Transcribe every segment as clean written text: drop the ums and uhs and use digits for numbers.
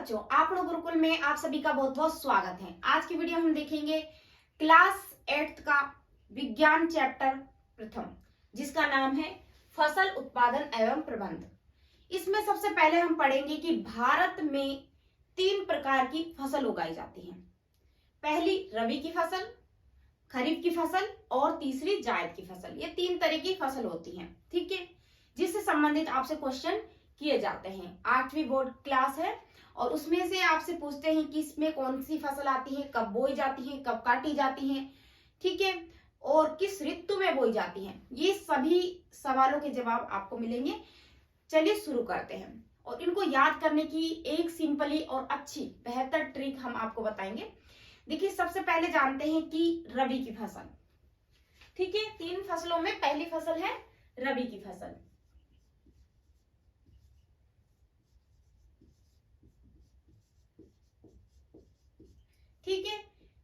बच्चों, आपनो गुरुकुल में आप सभी का बहुत बहुत स्वागत है। आज की वीडियो हम देखेंगे क्लास 8 का विज्ञान चैप्टर प्रथम, जिसका नाम है फसल उत्पादन एवं प्रबंध। इसमें सबसे पहले हम पढ़ेंगे कि भारत में 3 प्रकार की फसल उगाई जाती है। पहली रबी की फसल, खरीफ की फसल और तीसरी जायद की फसल। ये 3 तरह की फसल होती है, ठीक है, जिससे संबंधित आपसे क्वेश्चन किए जाते हैं। 8वीं बोर्ड क्लास है और उसमें से आपसे पूछते हैं कि इसमें कौन सी फसल आती है, कब बोई जाती है, कब काटी जाती है, ठीक है, और किस ऋतु में बोई जाती है। ये सभी सवालों के जवाब आपको मिलेंगे। चलिए शुरू करते हैं और इनको याद करने की एक सिंपली और अच्छी बेहतर ट्रिक हम आपको बताएंगे। देखिए, सबसे पहले जानते हैं कि रबी की फसल, ठीक है। 3 फसलों में पहली फसल है रबी की फसल। ठीक है,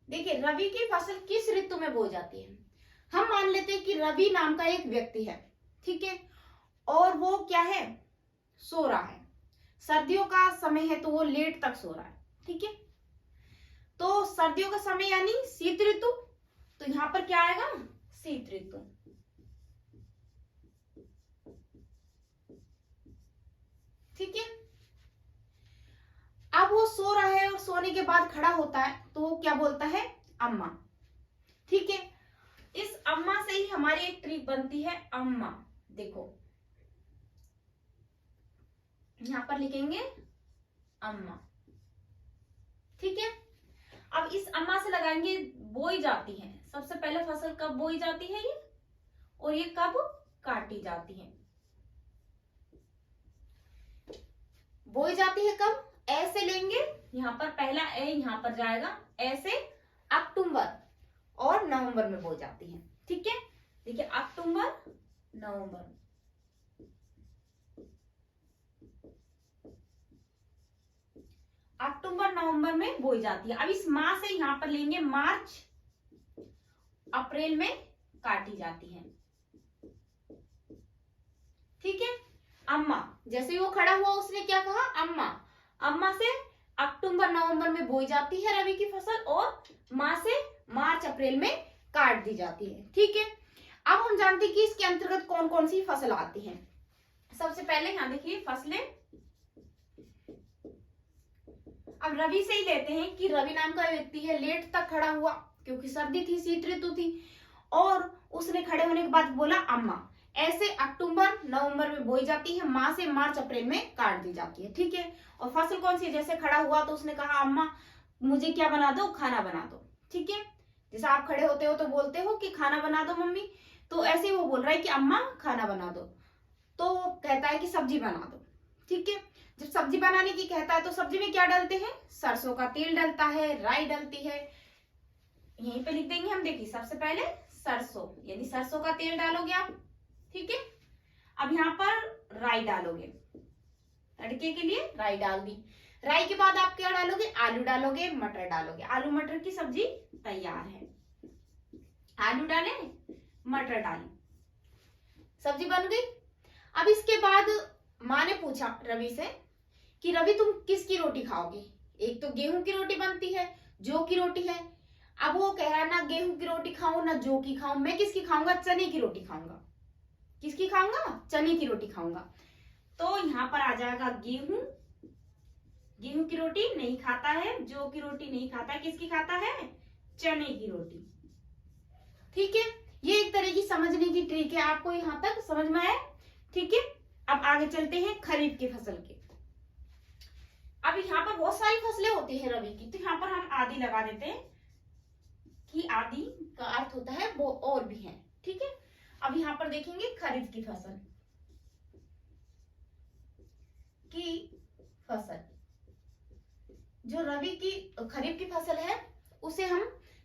देखिए रवि की फसल किस ऋतु में बोई जाती है। हम मान लेते हैं कि रवि नाम का एक व्यक्ति है, ठीक है, और वो क्या है, सो रहा है। सर्दियों का समय है तो वो लेट तक सो रहा है, ठीक है। तो सर्दियों का समय यानी शीत ऋतु, तो यहां पर क्या आएगा, शीत ऋतु, ठीक है। अब वो सो रहा है और सोने के बाद खड़ा होता है तो वो क्या बोलता है, अम्मा, ठीक है। इस अम्मा से ही हमारी एक ट्रिक बनती है, अम्मा। देखो यहां पर लिखेंगे अम्मा, ठीक है। अब इस अम्मा से लगाएंगे बोई जाती है। सबसे पहले फसल कब बोई जाती है ये, और ये कब काटी जाती है। बोई जाती है कब, ऐसे लेंगे, यहां पर पहला ए यहां पर जाएगा, ऐसे अक्टूबर और नवंबर में बोई जाती है, ठीक है। देखिए अक्टूबर नवंबर, अक्टूबर नवंबर में बोई जाती है। अब इस माह से यहां पर लेंगे मार्च अप्रैल में काटी जाती है, ठीक है। अम्मा, जैसे ही वो खड़ा हुआ उसने क्या कहा, अम्मा। अम्मा से अक्टूबर नवंबर में बोई जाती है रबी की फसल और माह से मार्च अप्रैल में काट दी जाती है, ठीक है। अब हम जानते हैं कि इसके अंतर्गत कौन कौन सी फसल आती है। सबसे पहले यहां देखिए फसलें, अब रवि से ही लेते हैं कि रवि नाम का व्यक्ति है, लेट तक खड़ा हुआ क्योंकि सर्दी थी, शीत ऋतु थी, और उसने खड़े होने के बाद बोला अम्मा। ऐसे अक्टूबर नवंबर में बोई जाती है, माह से मार्च अप्रैल में काट दी जाती है, ठीक है। और फसल कौन सी, जैसे खड़ा हुआ तो उसने कहा अम्मा मुझे क्या बना दो, खाना बना दो, ठीक है। जैसे आप खड़े होते हो तो बोलते हो कि खाना बना दो मम्मी, तो ऐसे ही वो बोल रहा है कि अम्मा खाना बना दो, तो कहता है कि सब्जी बना दो, ठीक है। जब सब्जी बनाने की कहता है तो सब्जी में क्या डालते हैं, सरसों का तेल डलता है, राई डलती है, यहीं पे लिख देंगे हम। देखिए सबसे पहले सरसों, यानी सरसों का तेल डालोगे आप, ठीक है। अब यहाँ पर राई डालोगे, तड़के के लिए राई डाल दी। राई के बाद आप क्या डालोगे, आलू डालोगे, मटर डालोगे, आलू मटर की सब्जी तैयार है। आलू डाले, मटर डाली, सब्जी बन गई। अब इसके बाद माँ ने पूछा रवि से कि रवि तुम किसकी रोटी खाओगे। एक तो गेहूं की रोटी बनती है, जौ की रोटी है। अब वो कह रहा है ना गेहूं की रोटी खाऊं ना जौ की खाऊं, मैं किसकी खाऊंगा, चने की रोटी खाऊंगा। किसकी खाऊंगा, चने की रोटी खाऊंगा। तो यहां पर आ जाएगा गेहूं, गेहूं की रोटी नहीं खाता है, जौ की रोटी नहीं खाता है, किसकी खाता है, चने की रोटी, ठीक है। ये एक तरह की समझने की ट्रिक है, आपको यहां तक समझ में आया, ठीक है। अब आगे चलते हैं खरीफ की फसल के। अब यहाँ पर बहुत सारी फसलें होती है रबी की, तो यहाँ पर हम आदि लगा देते हैं कि आदि का अर्थ होता है वो और भी है, ठीक है। अब यहाँ पर देखेंगे खरीफ की फसल, जो रबी की खरीफ की फसल है उसे हम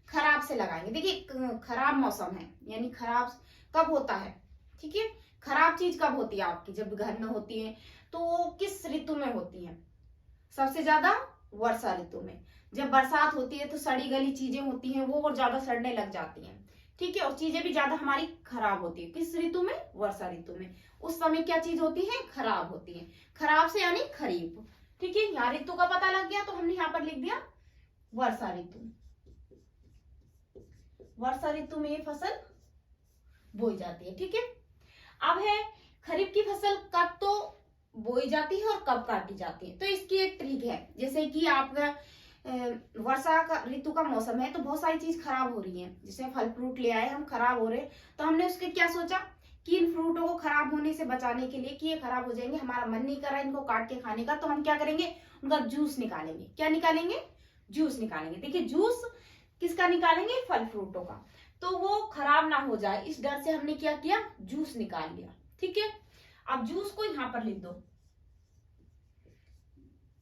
खराब से लगाएंगे। देखिए खराब मौसम है, यानी खराब कब होता है, ठीक है। खराब चीज कब होती है आपकी, जब घर में होती है तो वो किस ऋतु में होती है, सबसे ज्यादा वर्षा ऋतु में। जब बरसात होती है तो सड़ी गली चीजें होती हैं वो और ज्यादा सड़ने लग जाती हैं, ठीक है, और चीजें भी ज्यादा हमारी खराब होती है। किस ऋतु में, वर्षा ऋतु में। उस समय क्या चीज होती है, खराब होती है। खराब से यानी खरीफ, ठीक है, यहाँ ऋतु का पता लग गया तो हमने यहाँ पर लिख दिया वर्षा ऋतु। वर्षा ऋतु में ये फसल बोई जाती है। ठीक है, अब है खरीफ की फसल कब तो बोई जाती है और कब काटी जाती है। तो इसकी एक ट्रिक है, जैसे कि आपका वर्षा का ऋतु का मौसम है तो बहुत सारी चीज खराब हो रही है, जैसे फल फ्रूट ले आए हम खराब हो रहे, तो हमने उसके क्या सोचा कि इन फ्रूटों को खराब होने से बचाने के लिए कि ये खराब हो जाएंगे, हमारा मन नहीं कर रहा है इनको काट के खाने का, तो हम क्या करेंगे, उनका जूस निकालेंगे। क्या निकालेंगे, जूस निकालेंगे। देखिए जूस किसका निकालेंगे, फल फ्रूटों का, तो वो खराब ना हो जाए इस डर से हमने क्या किया, जूस निकाल लिया। ठीक है, अब जूस को यहां पर लिख दो,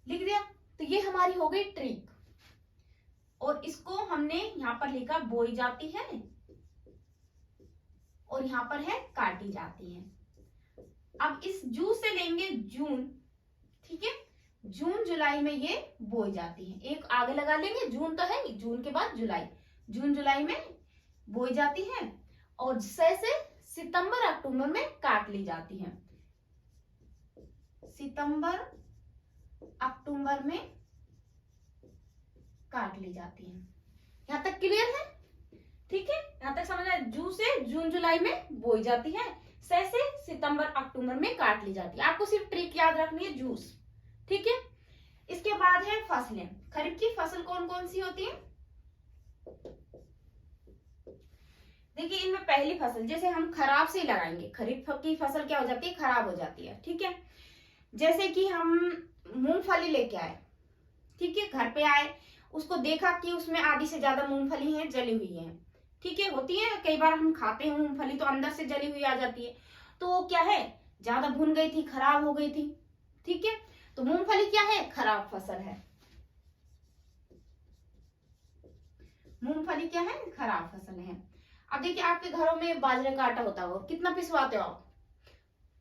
लिख दिया, तो ये हमारी हो गई ट्रिक। और इसको हमने यहां पर लिखा बोई जाती है और यहां पर है काटी जाती है। अब इस जूस से लेंगे जून। ठीक है, जून जुलाई में ये बोई जाती है, एक आगे लगा लेंगे, जून तो है, जून के बाद जुलाई, जून जुलाई में बोई जाती है और से सितंबर अक्टूबर में काट ली जाती है। सितंबर अक्टूबर में काट ली जाती है। यहां तक क्लियर है? ठीक है, यहां तक समझ आया। जून से जून जुलाई में बोई जाती है, से सितंबर अक्टूबर में काट ली जाती है। आपको सिर्फ ट्रिक याद रखनी है, जूस। ठीक है, इसके बाद है फसलें। खरीफ की फसल कौन कौन सी होती है? देखिए इनमें पहली फसल जैसे हम खराब से लगाएंगे, खरीफ की फसल क्या हो जाती है, खराब हो जाती है। ठीक है, जैसे कि हम मूंगफली लेके आए, ठीक है, घर पे आए, उसको देखा कि उसमें आधी से ज्यादा मूंगफली है जली हुई है। ठीक है, होती है कई बार हम खाते हैं मूंगफली तो अंदर से जली हुई आ जाती है, तो वो क्या है, ज्यादा भुन गई थी, खराब हो गई थी। ठीक है, तो मूंगफली क्या है, खराब फसल है। मूंगफली क्या है, खराब फसल है। अब देखिए आपके घरों में बाजरे का आटा होता होगा, कितना पिसवाते हो आप?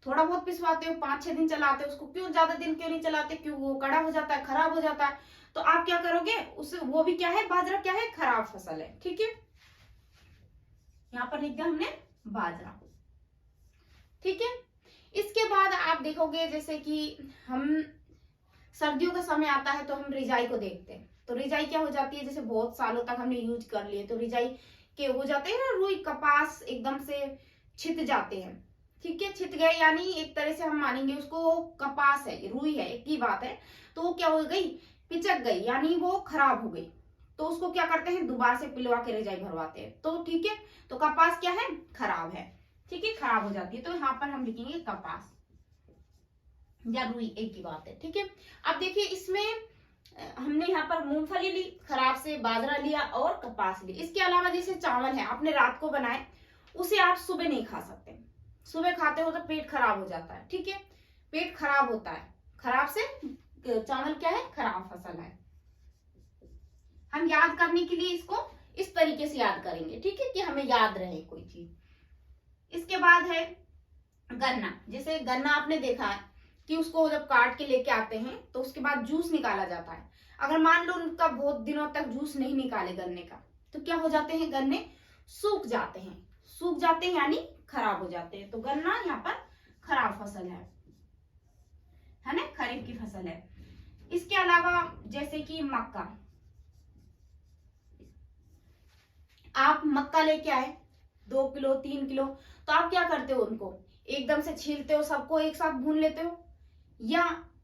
थोड़ा बहुत पिसवाते हो, 5-6 दिन चलाते हो उसको, क्यों ज्यादा दिन क्यों नहीं चलाते, क्यों, वो कड़ा हो जाता है, खराब हो जाता है। तो आप क्या करोगे, उस वो भी क्या है, बाजरा क्या है, खराब फसल है। ठीक है, यहां पर लिख दिया हमने बाजरा। ठीक है, इसके बाद आप देखोगे जैसे कि हम सर्दियों का समय आता है तो हम रिजाई को देखते हैं, तो रिजाई क्या हो जाती है, जैसे बहुत सालों तक हमने यूज कर लिए तो रिजाई के हो जाते हैं ना, रुई कपास एकदम से छित जाते हैं। ठीक है, छित गए यानी एक तरह से हम मानेंगे उसको कपास है, रुई है, एक ही बात है। तो वो क्या हो गई, पिचक गई, यानी वो खराब हो गई, तो उसको क्या करते हैं, दोबारा से पिलवा के रिजाई भरवाते हैं। तो ठीक है, तो कपास क्या है, खराब है। ठीक है, खराब हो जाती है, तो यहाँ पर हम लिखेंगे कपास या रुई, एक ही बात है। ठीक है, अब देखिए इसमें हमने यहाँ पर मूंगफली ली, खराब से बाजरा लिया और कपास ली। इसके अलावा जैसे चावल है, आपने रात को बनाए, उसे आप सुबह नहीं खा सकते, सुबह खाते हो तो पेट खराब हो जाता है। ठीक है, पेट खराब होता है, खराब से चावल क्या है, खराब फसल है। हम याद करने के लिए इसको इस तरीके से याद करेंगे, ठीक है, कि हमें याद रहे कोई चीज। इसके बाद है गन्ना। जैसे गन्ना आपने देखा है कि उसको जब काट के लेके आते हैं तो उसके बाद जूस निकाला जाता है। अगर मान लो उनका बहुत दिनों तक जूस नहीं निकाले गन्ने का, तो क्या हो जाते हैं, गन्ने सूख जाते हैं, सूख जाते हैं यानी खराब हो जाते हैं। तो गन्ना यहाँ पर खराब फसल है ना, खरीफ की फसल है। इसके अलावा जैसे कि मक्का, आप मक्का लेके आए 2 किलो 3 किलो, तो आप क्या करते हो, उनको एकदम से छीलते हो, सबको एक साथ भून लेते हो, या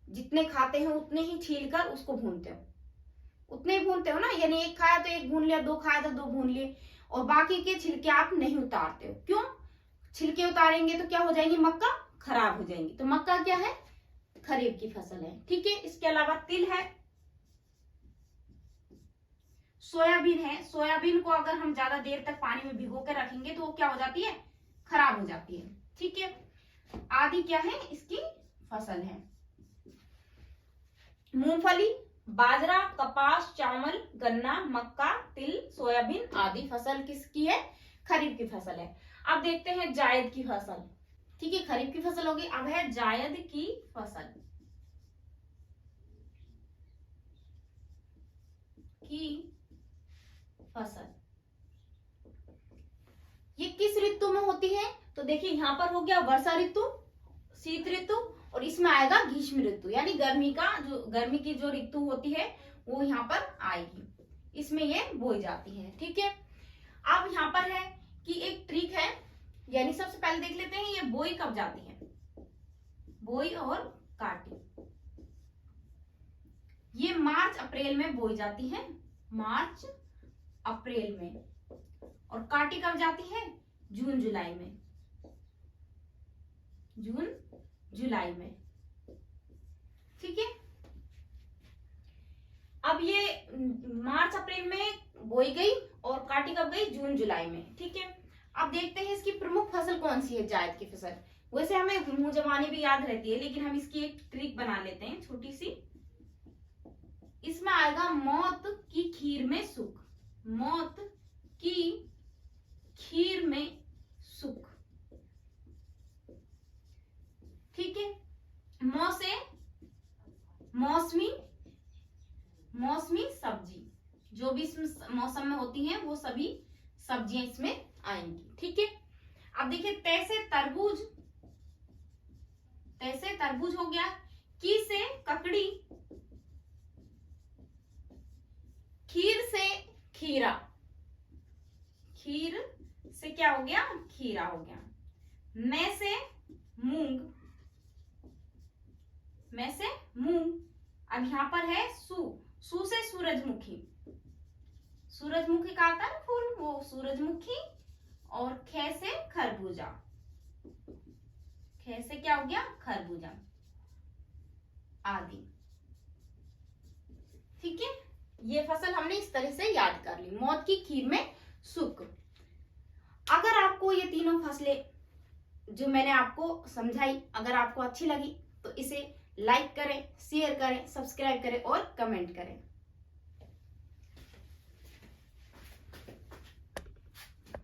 जितने खाते हैं उतने ही छील कर उसको भूनते हो, उतने ही भूनते हो ना, यानी एक खाया तो एक भून लिया, 2 खाया तो 2 भून लिए, और बाकी के छिलके आप नहीं उतारते हो। क्यों, छिलके उतारेंगे तो क्या हो जाएंगे, मक्का खराब हो जाएंगी। तो मक्का क्या है, खरीफ की फसल है। ठीक है, इसके अलावा तिल है, सोयाबीन है। सोयाबीन को अगर हम ज्यादा देर तक पानी में भिगो के रखेंगे तो वो क्या हो जाती है, खराब हो जाती है। ठीक है, आदि क्या है, इसकी फसल है। मूंगफली, बाजरा, कपास, चावल, गन्ना, मक्का, तिल, सोयाबीन आदि फसल किसकी है, खरीफ की फसल है। अब देखते हैं जायद की फसल। ठीक है, खरीफ की फसल होगी, अब है जायद की फसल की फसल। ये किस ऋतु में होती है, तो देखिए यहां पर हो गया वर्षा ऋतु, शीत ऋतु और इसमें आएगा ग्रीष्म ऋतु, यानी गर्मी की जो ऋतु होती है वो यहाँ पर आएगी, इसमें ये बोई जाती है। ठीक है, अब यहाँ पर है कि एक ट्रिक है, यानी सबसे पहले देख लेते हैं ये बोई कब जाती है। बोई और काटी ये मार्च अप्रैल में बोई जाती है, मार्च अप्रैल में, और काटी कब जाती है, जून जुलाई में, जून जुलाई में। ठीक है, अब ये मार्च अप्रैल में बोई गई और काटी कब गई, जून जुलाई में। ठीक है, अब देखते हैं इसकी प्रमुख फसल कौन सी है जायद की फसल। वैसे हमें मुंह जबानी भी याद रहती है, लेकिन हम इसकी एक ट्रिक बना लेते हैं छोटी सी। इसमें आएगा मौत की खीर में सुख, मौत की खीर में सुख। ठीक है, मौ से मौसमी सब्जी, जो भी इस मौसम में होती हैं वो सभी सब्जियां इसमें आएंगी। ठीक है, अब देखिए तैसे तरबूज हो गया, की से ककड़ी, खीर से खीरा, खीर से क्या हो गया, खीरा हो गया, मैं से मूंग, मैं से मूंग। अब यहां पर है सू से सूरजमुखी, सूरजमुखी का आता है फूल, वो सूरजमुखी, और खे से खरबूजा, खे से क्या हो गया, खरबूजा आदि। ठीक है, ये फसल हमने इस तरह से याद कर ली, मौत की खीर में सुख। अगर आपको ये तीनों फसलें जो मैंने आपको समझाई अगर आपको अच्छी लगी तो इसे लाइक करें, शेयर करें, सब्सक्राइब करें और कमेंट करें।